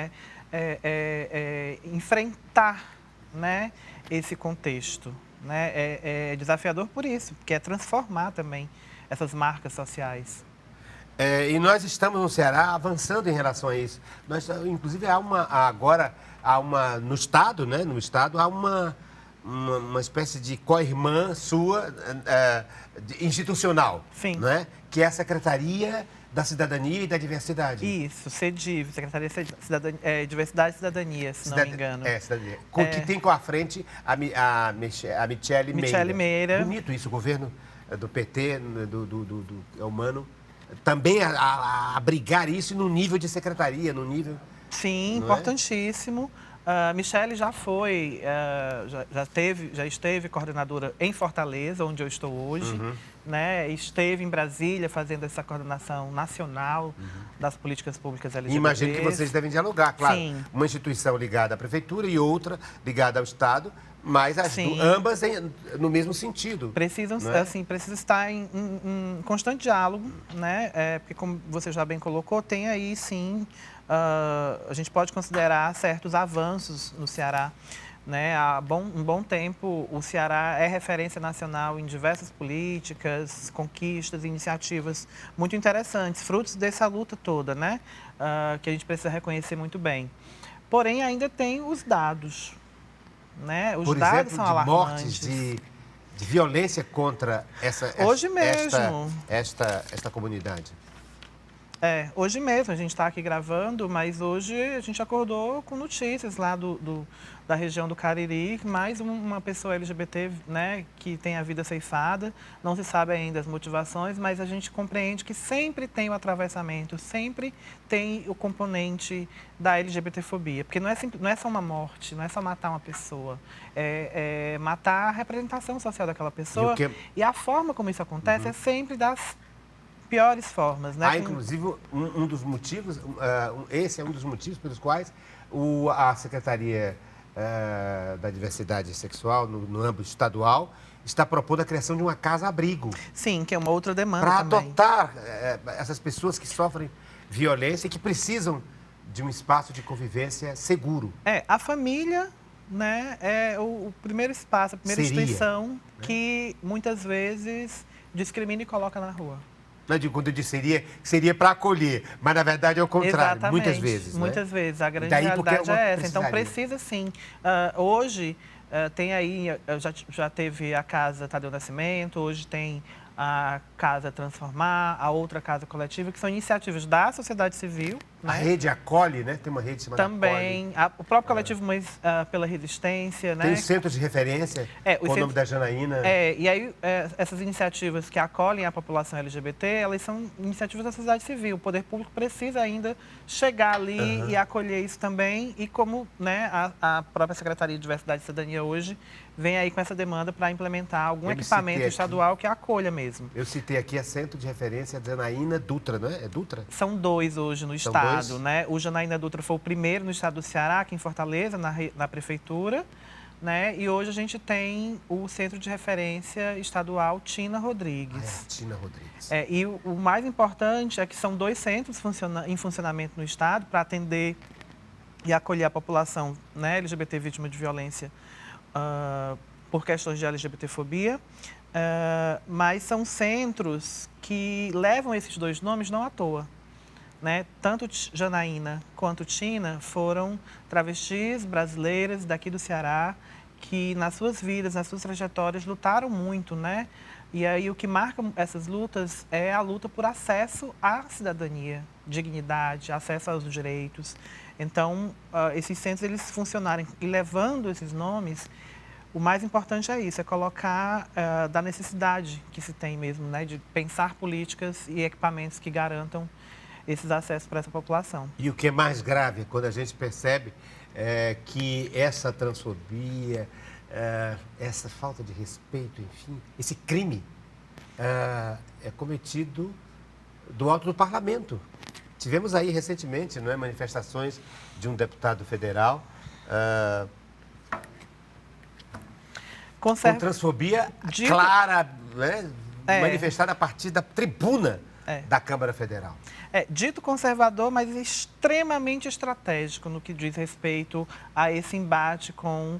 enfrentar, né, esse contexto. Né? É desafiador por isso, porque é transformar também essas marcas sociais. E nós estamos no Ceará avançando em relação a isso. Nós, inclusive, no Estado, né? No Estado, há uma espécie de co-irmã sua institucional. Sim. Né? Que é a Secretaria da Cidadania e da Diversidade. Isso, CEDIV, Secretaria de Diversidade e Cidadania, se não me engano. Cidadania. Que tem com a frente a Michele Meira. Bonito isso, o governo do PT, do Humano, também a abrigar isso no nível de secretaria, no nível... Sim, importantíssimo. Michele já foi, já esteve coordenadora em Fortaleza, onde eu estou hoje. Né? Esteve em Brasília fazendo essa coordenação nacional das políticas públicas LGBT. Imagino que vocês devem dialogar, claro. Sim. Uma instituição ligada à prefeitura e outra ligada ao Estado, mas ambas no mesmo sentido. Precisam, precisam estar em constante diálogo, né? Porque, como você já bem colocou, tem aí, sim, a gente pode considerar certos avanços no Ceará. Né? Há um bom tempo, o Ceará é referência nacional em diversas políticas, conquistas, iniciativas muito interessantes, frutos dessa luta toda, né? Que a gente precisa reconhecer muito bem. Porém, ainda tem os dados. Né? Os dados são alarmantes. Por exemplo, de mortes, de violência contra esta comunidade. Hoje mesmo, a gente está aqui gravando, mas hoje a gente acordou com notícias lá da região do Cariri, mais uma pessoa LGBT, né, que tem a vida ceifada. Não se sabe ainda as motivações, mas a gente compreende que sempre tem o atravessamento, sempre tem o componente da LGBTfobia. Porque não é só uma morte, não é só matar uma pessoa, é matar a representação social daquela pessoa. E a forma como isso acontece é sempre das piores formas. Né? Inclusive, um dos motivos, esse é um dos motivos pelos quais A Secretaria da Diversidade Sexual, no âmbito estadual, está propondo a criação de uma casa-abrigo. Sim, que é uma outra demanda também. Para adotar essas pessoas que sofrem violência e que precisam de um espaço de convivência seguro. A família, né, é o primeiro espaço, a primeira instituição que muitas vezes discrimina e coloca na rua. Quando eu disse seria para acolher, mas na verdade é o contrário, exatamente, muitas vezes. Muitas vezes, a grande realidade é essa. Então precisa sim. Hoje tem aí, já teve a Casa Tadeu Nascimento, hoje tem a Casa Transformar, a outra Casa Coletiva, que são iniciativas da sociedade civil. A rede Acolhe, né? Tem uma rede chamada também, o próprio Coletivo Mães pela Resistência, né? Tem centros de referência, com o nome da Janaína. E aí, essas iniciativas que acolhem a população LGBT, elas são iniciativas da sociedade civil. O poder público precisa ainda chegar ali e acolher isso também. E como, né, a própria Secretaria de Diversidade e Cidadania hoje vem aí com essa demanda para implementar algum equipamento estadual que acolha mesmo. Eu citei aqui a Centro de Referência Janaína Dutra, não é? É Dutra? São 2 hoje no estado, né? O Janaína Dutra foi o primeiro no estado do Ceará, aqui em Fortaleza, na prefeitura, né? E hoje a gente tem o Centro de Referência Estadual Tina Rodrigues. Tina Rodrigues. E o mais importante é que são 2 centros em funcionamento no estado para atender e acolher a população, né, LGBT vítima de violência por questões de LGBTfobia, mas são centros que levam esses 2 nomes não à toa. Né? Tanto Janaína quanto Tina foram travestis brasileiras daqui do Ceará que nas suas vidas, nas suas trajetórias, lutaram muito, né? E aí o que marca essas lutas é a luta por acesso à cidadania, dignidade, acesso aos direitos. Então, esses centros, eles funcionarem e levando esses nomes, o mais importante é isso, é colocar da necessidade que se tem mesmo, né? De pensar políticas e equipamentos que garantam esses acessos para essa população. E o que é mais grave, quando a gente percebe que essa transfobia, essa falta de respeito, enfim, esse crime é cometido do alto do parlamento. Tivemos aí recentemente, não é, manifestações de um deputado federal com transfobia clara, né, manifestada a partir da tribuna da Câmara Federal. Dito conservador, mas extremamente estratégico no que diz respeito a esse embate com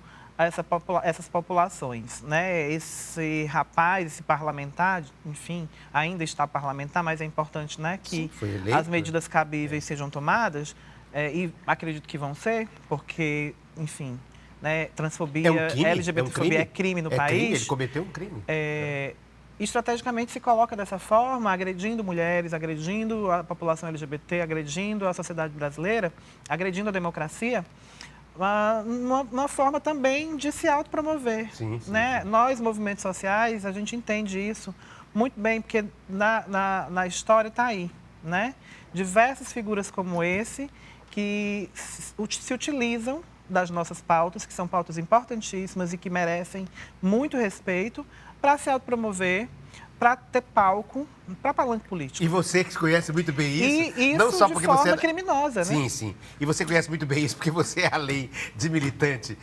essas populações, né? Esse rapaz, esse parlamentar, enfim, ainda está parlamentar, mas é importante, né, que as medidas cabíveis sejam tomadas, e acredito que vão ser, porque, enfim, né, transfobia, LGBTfobia é crime no país. Ele cometeu um crime. Estrategicamente se coloca dessa forma, agredindo mulheres, agredindo a população LGBT, agredindo a sociedade brasileira, agredindo a democracia, uma forma também de se autopromover. Né? Nós, movimentos sociais, a gente entende isso muito bem, porque na história está aí, né? Diversas figuras como esse que se utilizam das nossas pautas, que são pautas importantíssimas e que merecem muito respeito, para se autopromover, para ter palco, para palanque político. E você que conhece muito bem isso, e isso não só porque de forma você criminosa, né? Sim, sim. E você conhece muito bem isso porque você é a lei de militante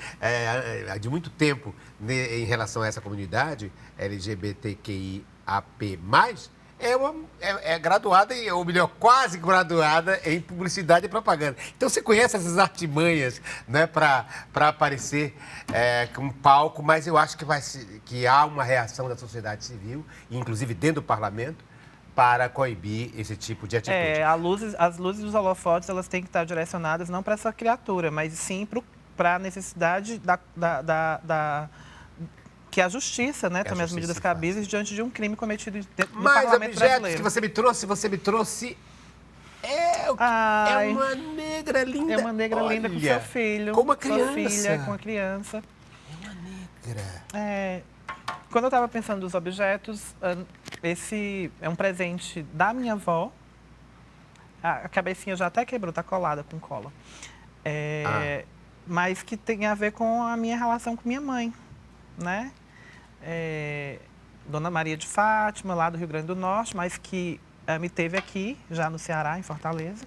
de muito tempo em relação a essa comunidade LGBTQIAP+, é graduada, ou melhor, quase graduada em publicidade e propaganda. Então, você conhece essas artimanhas, né, para aparecer com um palco, mas eu acho que há uma reação da sociedade civil, inclusive dentro do parlamento, para coibir esse tipo de atitude. As luzes dos holofotes, elas têm que estar direcionadas não para essa criatura, mas sim para a necessidade que a justiça, né, tome as medidas cabíveis diante de um crime cometido dentro do parlamento brasileiro. Mas objetos que você me trouxe é uma negra linda. É uma negra linda com seu filho. Com uma criança. Sua filha, com a criança. É uma negra. Quando eu estava pensando nos objetos, esse é um presente da minha avó. A cabecinha já até quebrou, está colada com cola. Mas que tem a ver com a minha relação com minha mãe, né? Dona Maria de Fátima, lá do Rio Grande do Norte, mas que me teve aqui, já no Ceará, em Fortaleza.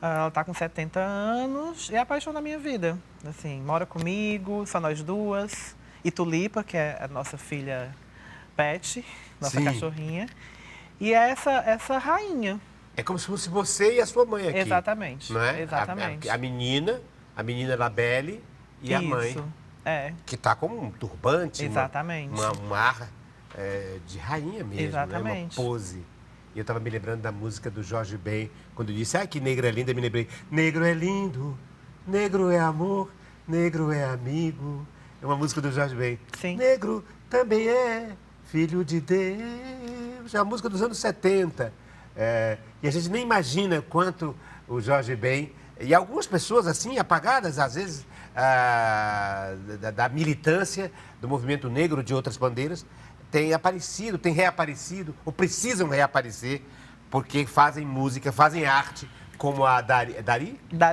Ela está com 70 anos e é a paixão da minha vida. Assim, mora comigo, só nós duas. E Tulipa, que é a nossa filha Pet, nossa Sim. cachorrinha. E é essa rainha. É como se fosse você e a sua mãe aqui. Exatamente. Não é? Exatamente. A menina Labelle e a mãe. Isso. É. Que está com um turbante, Exatamente. um ar de rainha mesmo, Exatamente. Né? Uma pose. E eu estava me lembrando da música do Jorge Ben, quando disse, que negro é lindo, eu me lembrei, negro é lindo, negro é amor, negro é amigo. É uma música do Jorge Ben. Sim. Negro também é filho de Deus. É a música dos anos 70. E a gente nem imagina quanto o Jorge Ben, e algumas pessoas assim, apagadas, às vezes, da militância do movimento negro de outras bandeiras, têm aparecido, têm reaparecido, ou precisam reaparecer, porque fazem música, fazem arte, como a Dari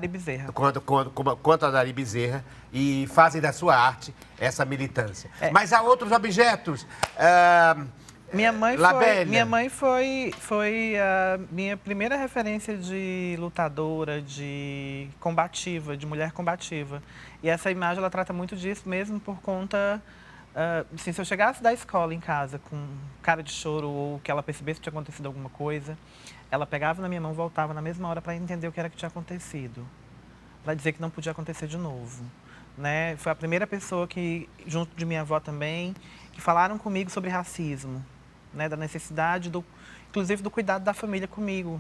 Bezerra. Quanto a Dari Bezerra, e fazem da sua arte essa militância. Mas há outros objetos. Minha mãe foi a minha primeira referência de lutadora, de combativa, de mulher combativa. E essa imagem, ela trata muito disso mesmo por conta... assim, se eu chegasse da escola em casa com cara de choro ou que ela percebesse que tinha acontecido alguma coisa, ela pegava na minha mão e voltava na mesma hora para entender o que era que tinha acontecido. Para dizer que não podia acontecer de novo. Né? Foi a primeira pessoa que, junto de minha avó também, que falaram comigo sobre racismo. Né, da necessidade, inclusive, do cuidado da família comigo,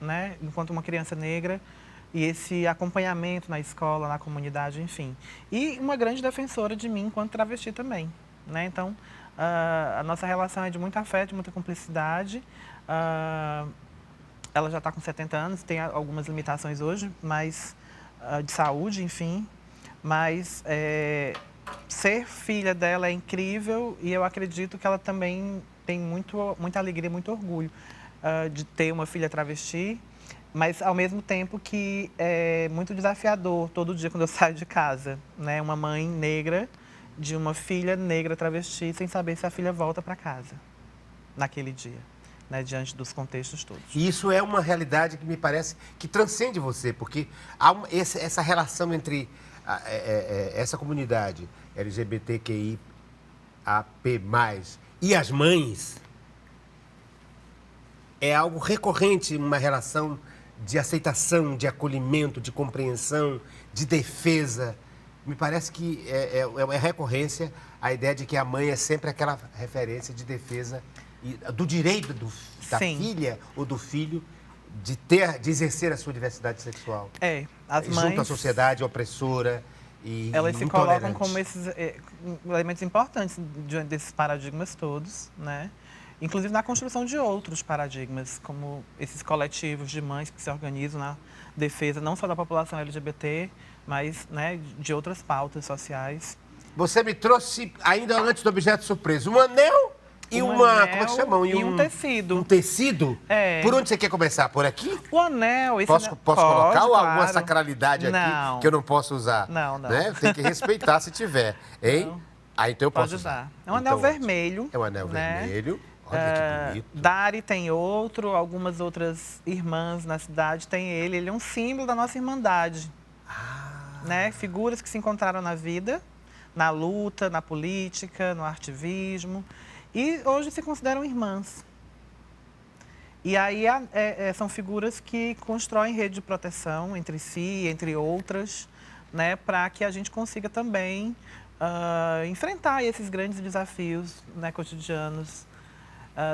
né, enquanto uma criança negra, e esse acompanhamento na escola, na comunidade, enfim. E uma grande defensora de mim enquanto travesti também. Né? Então, a nossa relação é de muito afeto, de muita cumplicidade. Ela já está com 70 anos, tem algumas limitações hoje, mas de saúde, enfim. Mas ser filha dela é incrível e eu acredito que ela também tem muita alegria, muito orgulho de ter uma filha travesti, mas ao mesmo tempo que é muito desafiador todo dia quando eu saio de casa, né? Uma mãe negra de uma filha negra travesti sem saber se a filha volta para casa naquele dia, né? Diante dos contextos todos. E isso é uma realidade que me parece que transcende você, porque há essa relação entre essa comunidade LGBTQIAP+, e as mães, é algo recorrente, uma relação de aceitação, de acolhimento, de compreensão, de defesa. Me parece que é recorrência a ideia de que a mãe é sempre aquela referência de defesa do direito da filha ou do filho de exercer a sua diversidade sexual. As mães... Junto à sociedade opressora e elas se colocam como esses elementos importantes diante desses paradigmas todos, né? Inclusive na construção de outros paradigmas, como esses coletivos de mães que se organizam na defesa não só da população LGBT, mas, né, de outras pautas sociais. Você me trouxe, ainda antes do objeto surpresa, um anel e como é que chamam? E um tecido. Um tecido? Por onde você quer começar? Por aqui? O anel... Posso colocar claro. Ou alguma sacralidade aqui que eu não posso usar? Não. Né? Tem que respeitar se tiver. Hein? Não. Então eu posso Pode usar. usar. É um anel vermelho. É um anel vermelho. Olha que bonito. Dari tem outro, algumas outras irmãs na cidade têm ele. Ele é um símbolo da nossa irmandade. Né? Figuras que se encontraram na vida, na luta, na política, no ativismo. E hoje se consideram irmãs. E aí são figuras que constroem rede de proteção entre si, entre outras, né, para que a gente consiga também enfrentar esses grandes desafios, né, cotidianos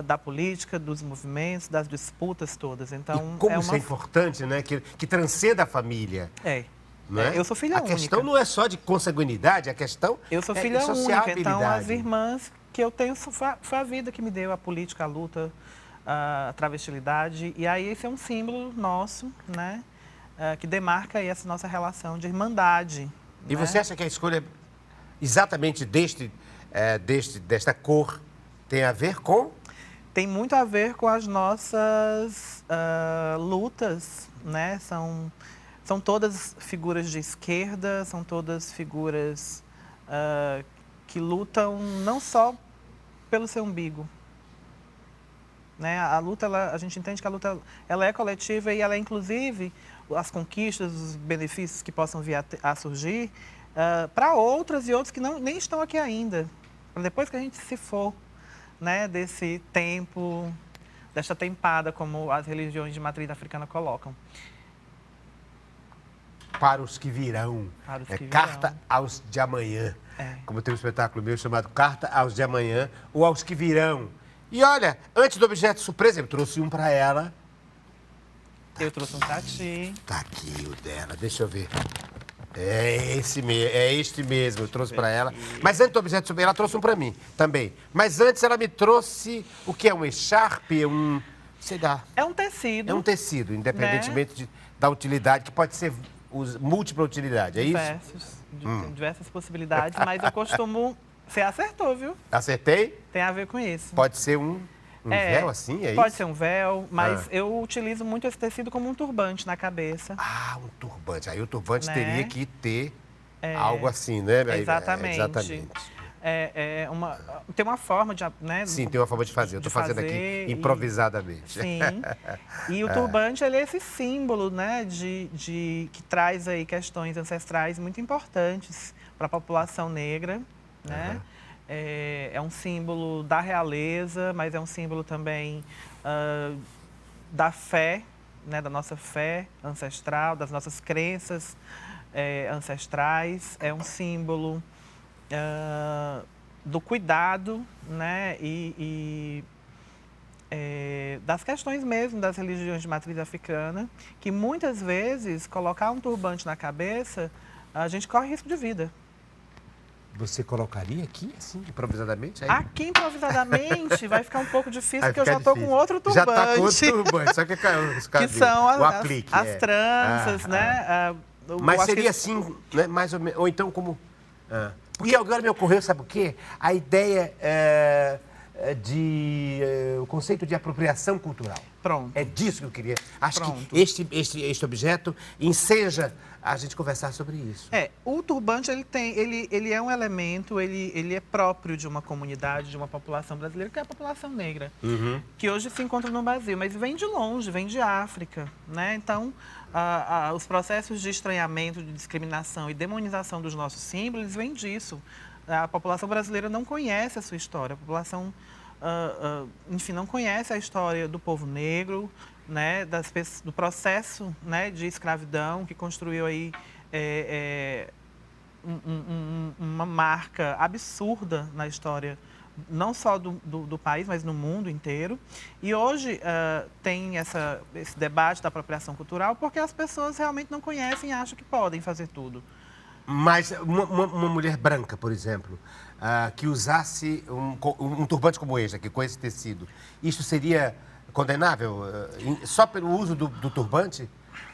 da política, dos movimentos, das disputas todas. Então, e como isso é importante, né, que transcenda a família. Né? Eu sou filha única. A questão não é só de consanguinidade, a questão eu sou filha única, então as irmãs que eu tenho foi a vida que me deu, a política, a luta, a travestilidade. E aí esse é um símbolo nosso, né, que demarca aí essa nossa relação de irmandade. E você acha que a escolha exatamente desta cor tem a ver com? Tem muito a ver com as nossas lutas, né? São todas figuras de esquerda, são todas figuras que lutam não só pelo seu umbigo, Né? A luta, a gente entende que a luta ela é coletiva e ela é, inclusive, as conquistas, os benefícios que possam vir a surgir, para outras e outros que nem estão aqui ainda. Depois que a gente se for, né, desse tempo, desta tempada, como as religiões de matriz africana colocam. Para os que virão. Para os que virão. Carta aos de amanhã. Como tem um espetáculo meu chamado Carta aos de amanhã ou aos que virão. E olha, antes do objeto surpresa, eu trouxe um para ela. Eu trouxe um pra ti. Tá aqui o dela, deixa eu ver. É este mesmo, eu trouxe para ela. Mas antes do objeto surpresa, ela trouxe um para mim também. Mas antes ela me trouxe o que é? Um echarpe, sei lá. É um tecido. É um tecido, independentemente, né, da utilidade, que pode ser múltipla utilidade, é isso? Diversas possibilidades, mas eu costumo... Você acertou, viu? Acertei? Tem a ver com isso. Pode ser um véu assim, é isso? Pode ser um véu, mas eu utilizo muito esse tecido como um turbante na cabeça. Ah, um turbante. Aí o turbante, né, teria que ter algo assim, né? Exatamente. Exatamente. Tem uma forma de... Né, sim, tem uma forma de fazer. Eu estou fazendo aqui improvisadamente. Sim. E o turbante, ele é esse símbolo, né, que traz aí questões ancestrais muito importantes para a população negra, né? É um símbolo da realeza, mas é um símbolo também da fé, né, da nossa fé ancestral, das nossas crenças ancestrais. É um símbolo do cuidado, né, das questões mesmo das religiões de matriz africana, que muitas vezes colocar um turbante na cabeça, a gente corre risco de vida. Você colocaria aqui, assim, improvisadamente? Aí? Aqui, improvisadamente, vai ficar um pouco difícil, porque eu já estou com outro turbante. Já está com outro turbante, só que caiu os cabelos. Que são as tranças, né? Mas seria assim, né? Mais ou menos, ou então como... Porque agora me ocorreu, sabe o quê? A ideia o conceito de apropriação cultural. Pronto. É disso que eu queria. Acho que este objeto enseja a gente conversar sobre isso. O turbante, ele é um elemento, ele é próprio de uma comunidade, de uma população brasileira, que é a população negra, que hoje se encontra no Brasil, mas vem de longe, vem de África, né? Então, os processos de estranhamento, de discriminação e demonização dos nossos símbolos, eles vêm disso. A população brasileira não conhece a sua história, a população, enfim, não conhece a história do povo negro, né, do processo, né, de escravidão que construiu aí uma marca absurda na história, não só do país, mas no mundo inteiro. E hoje tem esse debate da apropriação cultural porque as pessoas realmente não conhecem e acham que podem fazer tudo. Mas uma mulher branca, por exemplo, que usasse um turbante como este aqui, com esse tecido, isso seria condenável só pelo uso do turbante?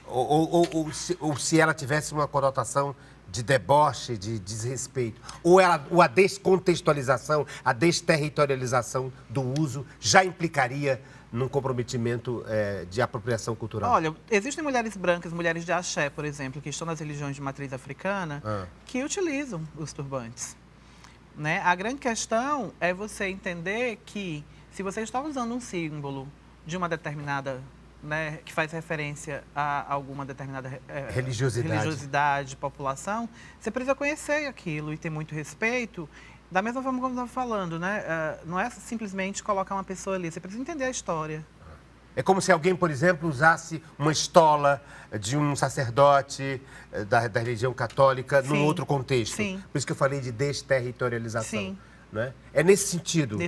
Ou se ela tivesse uma conotação de deboche, de desrespeito? Ou a descontextualização, a desterritorialização do uso já implicaria num comprometimento de apropriação cultural? Olha, existem mulheres brancas, mulheres de axé, por exemplo, que estão nas religiões de matriz africana, que utilizam os turbantes. Né? A grande questão é você entender que, se você está usando um símbolo de uma determinada, né, que faz referência a alguma determinada religiosidade, população, você precisa conhecer aquilo e ter muito respeito. Da mesma forma como eu estava falando, né? Não é simplesmente colocar uma pessoa ali, você precisa entender a história. É como se alguém, por exemplo, usasse uma estola de um sacerdote da religião católica num outro contexto. Sim. Por isso que eu falei de desterritorialização. Sim. Né? É nesse sentido,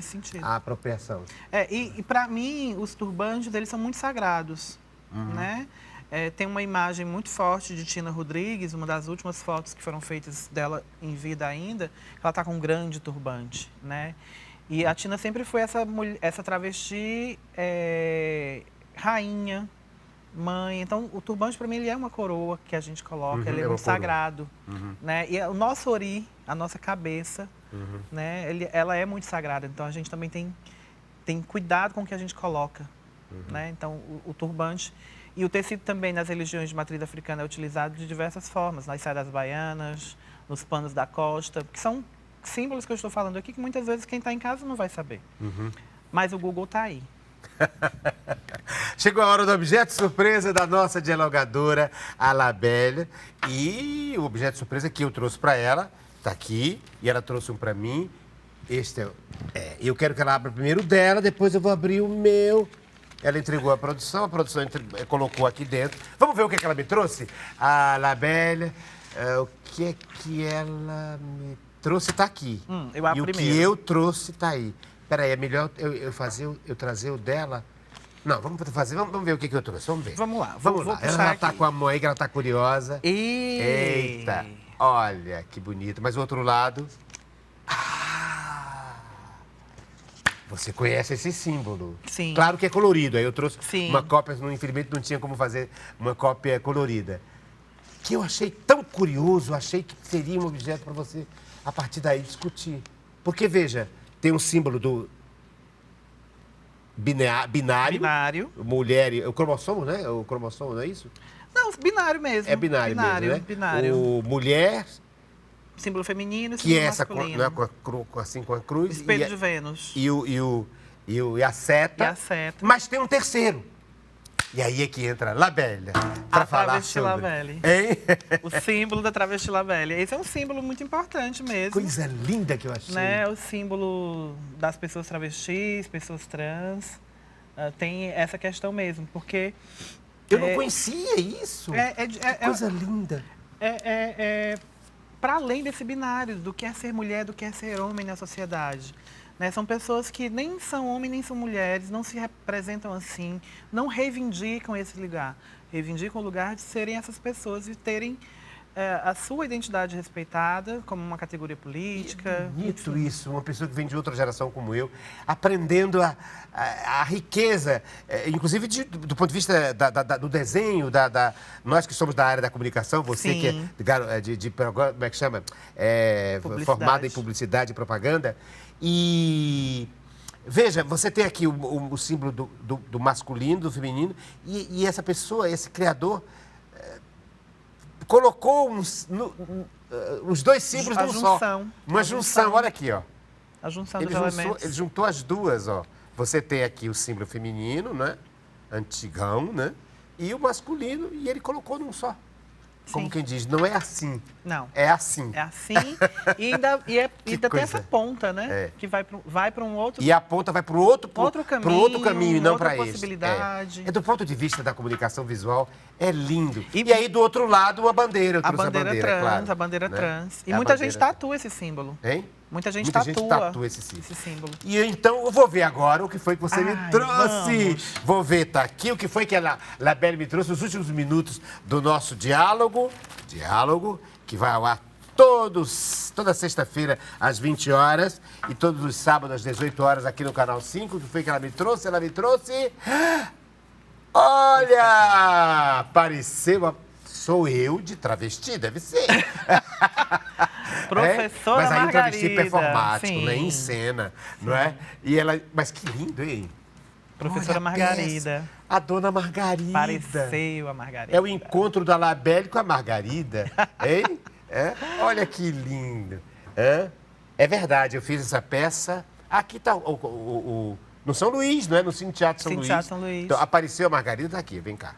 a apropriação. E para mim, os turbantes, eles são muito sagrados. Né? Tem uma imagem muito forte de Tina Rodrigues, uma das últimas fotos que foram feitas dela em vida ainda, ela está com um grande turbante, né? E a Tina sempre foi essa travesti rainha, mãe. Então, o turbante, para mim, ele é uma coroa que a gente coloca, ele é muito sagrado. Né? E o nosso ori, a nossa cabeça, né? Ela é muito sagrada. Então, a gente também tem cuidado com o que a gente coloca. Né? Então, o turbante... E o tecido também nas religiões de matriz africana é utilizado de diversas formas, nas saias baianas, nos panos da costa, que são símbolos que eu estou falando aqui que muitas vezes quem está em casa não vai saber. Mas o Google está aí. Chegou a hora do objeto surpresa da nossa dialogadora, a Labelle. E o objeto surpresa que eu trouxe para ela, está aqui, e ela trouxe um para mim. Este eu quero que ela abra primeiro o dela, depois eu vou abrir o meu. Ela entregou a produção colocou aqui dentro. Vamos ver o que ela me trouxe? A Labelle, o que é que ela me trouxe está aqui. Eu abro e primeiro. O que eu trouxe está aí. Peraí, é melhor eu trazer o dela? Não, vamos ver o que eu trouxe. Vamos ver. Vamos lá. Vamos lá. Ela está com a mão aí, que ela está curiosa. Eita! Olha que bonito. Mas o outro lado... Você conhece esse símbolo? Sim. Claro que é colorido. Aí eu trouxe Sim. uma cópia, infelizmente não tinha como fazer uma cópia colorida. Que eu achei tão curioso, achei que seria um objeto para você, a partir daí, discutir. Porque, veja, tem um símbolo do binário. Mulher e... O cromossomo, né? O cromossomo, não é isso? Não, binário mesmo. É binário mesmo, né? Binário. O mulher... Símbolo feminino, que símbolo é essa masculino. Não é com a cruz. Espelho de Vênus. E a seta. E a seta. Mas tem um terceiro. E aí é que entra Labelle para falar sobre... Labelle. Hein? O símbolo da travesti Labelle. Esse é um símbolo muito importante mesmo. Coisa linda que eu achei. Né? O símbolo das pessoas travestis, pessoas trans. Tem essa questão mesmo, porque... Eu não conhecia isso. Coisa linda. Para além desse binário, do que é ser mulher, do que é ser homem na sociedade. Né? São pessoas que nem são homens, nem são mulheres, não se representam assim, não reivindicam esse lugar. Reivindicam o lugar de serem essas pessoas e terem a sua identidade respeitada como uma categoria política. É bonito isso, uma pessoa que vem de outra geração como eu, aprendendo a riqueza, inclusive do ponto de vista do desenho, nós que somos da área da comunicação, você Sim. que é como é que chama? Formada em publicidade e propaganda. E veja, você tem aqui o símbolo do masculino, do feminino, e essa pessoa, esse criador, colocou os dois símbolos num só. Uma junção, olha aqui, ó. A junção dos elementos. Ele juntou as duas, ó. Você tem aqui o símbolo feminino, né? Antigão, né? E o masculino, e ele colocou num só. Como quem diz, não é assim. Não. É assim. É assim. E ainda tem essa ponta, né? Que vai para um outro... E a ponta vai para o outro caminho, e não para esse. Outra possibilidade. Do ponto de vista da comunicação visual, é lindo. E aí, do outro lado, uma bandeira. A bandeira trans, claro, a bandeira né? trans. E muita gente tatua esse símbolo. Hein? Muita gente tatua esse símbolo. E então, eu vou ver agora o que foi que você me trouxe. Vamos. Vou ver, tá aqui, o que foi que a Labelle me trouxe nos últimos minutos do nosso diálogo. Diálogo, que vai ao ar toda sexta-feira, às 20 horas. E todos os sábados, às 18 horas, aqui no Canal 5. O que foi que ela me trouxe? Ela me trouxe... Olha! Apareceu... Sou eu de travesti, deve ser. Professora Mas aí Margarida. um travesti performático, Sim. né? Em cena, não é? E ela... Mas que lindo, hein? Professora Olha, Margarida. A dona Margarida. Pareceu a Margarida. É o encontro da Labelle com a Margarida, hein? Olha que lindo. É verdade, eu fiz essa peça. Aqui está no São Luís, não é? No Cine Teatro São Luís. Teatro São Luís. Então, apareceu a Margarida, tá aqui, vem cá.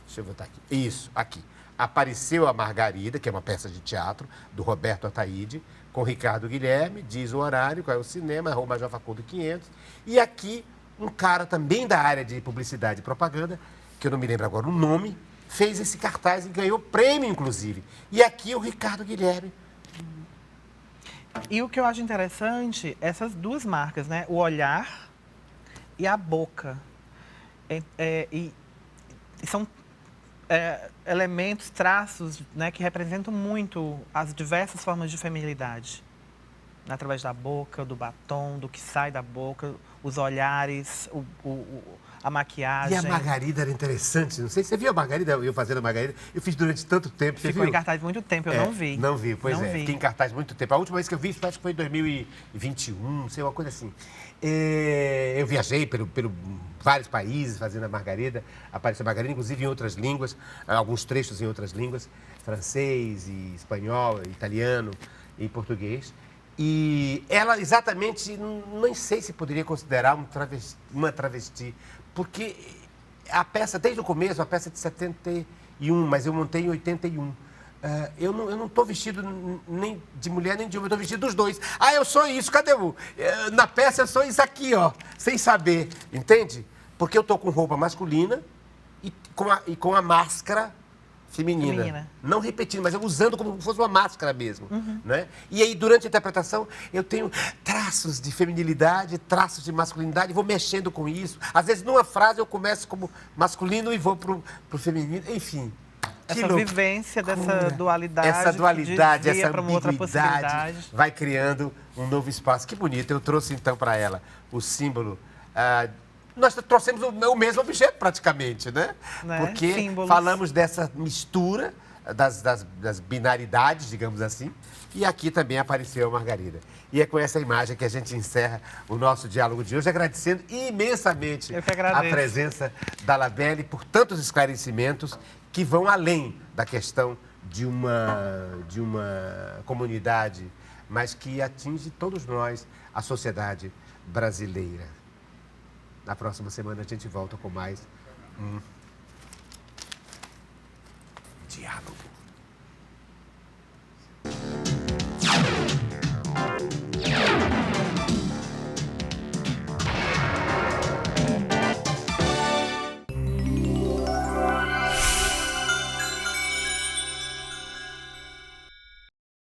Deixa eu botar aqui. Isso, aqui. Apareceu a Margarida, que é uma peça de teatro, do Roberto Ataíde, com Ricardo Guilherme, diz o horário, qual é o cinema, Rua Major Facundo 500. E aqui, um cara também da área de publicidade e propaganda, que eu não me lembro agora o nome, fez esse cartaz e ganhou prêmio, inclusive. E aqui o Ricardo Guilherme. E o que eu acho interessante, essas duas marcas, né? O olhar e a boca. E são elementos, traços, né, que representam muito as diversas formas de feminilidade. Através da boca, do batom, do que sai da boca, os olhares, a maquiagem. E a Margarida era interessante, não sei se você viu a Margarida, eu fazendo a Margarida, eu fiz durante tanto tempo. Você Ficou viu? em cartaz muito tempo, eu não vi. Não vi, pois não é, vi. fiquei em cartaz muito tempo. A última vez que eu vi, acho que foi em 2021, não sei, uma coisa assim. Eu viajei pelo vários países fazendo a Margarida, apareceu a Margarida, inclusive em outras línguas, alguns trechos em outras línguas, francês, e espanhol, italiano e português. E ela exatamente, nem sei se poderia considerar uma travesti, porque a peça, desde o começo, a peça é de 71, mas eu montei em 81. Eu não estou vestido nem de mulher nem de homem, eu estou vestido dos dois. Ah, eu sou isso, cadê o... Na peça eu sou isso aqui, ó, sem saber, entende? Porque eu estou com roupa masculina e com a máscara feminina. Não repetindo, mas eu usando como se fosse uma máscara mesmo. Né? E aí, durante a interpretação, eu tenho traços de feminilidade, traços de masculinidade, vou mexendo com isso. Às vezes, numa frase, eu começo como masculino e vou pro feminino, enfim. Essa vivência dessa dualidade. Essa dualidade, essa ambiguidade vai criando um novo espaço. Que bonito. Eu trouxe, então, para ela o símbolo... nós trouxemos o mesmo objeto, praticamente, né? Porque símbolos. Falamos dessa mistura das binaridades, digamos assim, e aqui também apareceu a Margarida. E é com essa imagem que a gente encerra o nosso diálogo de hoje, agradecendo imensamente a presença da Labelle por tantos esclarecimentos que vão além da questão de uma comunidade, mas que atinge todos nós, a sociedade brasileira. Na próxima semana a gente volta com mais um diálogo.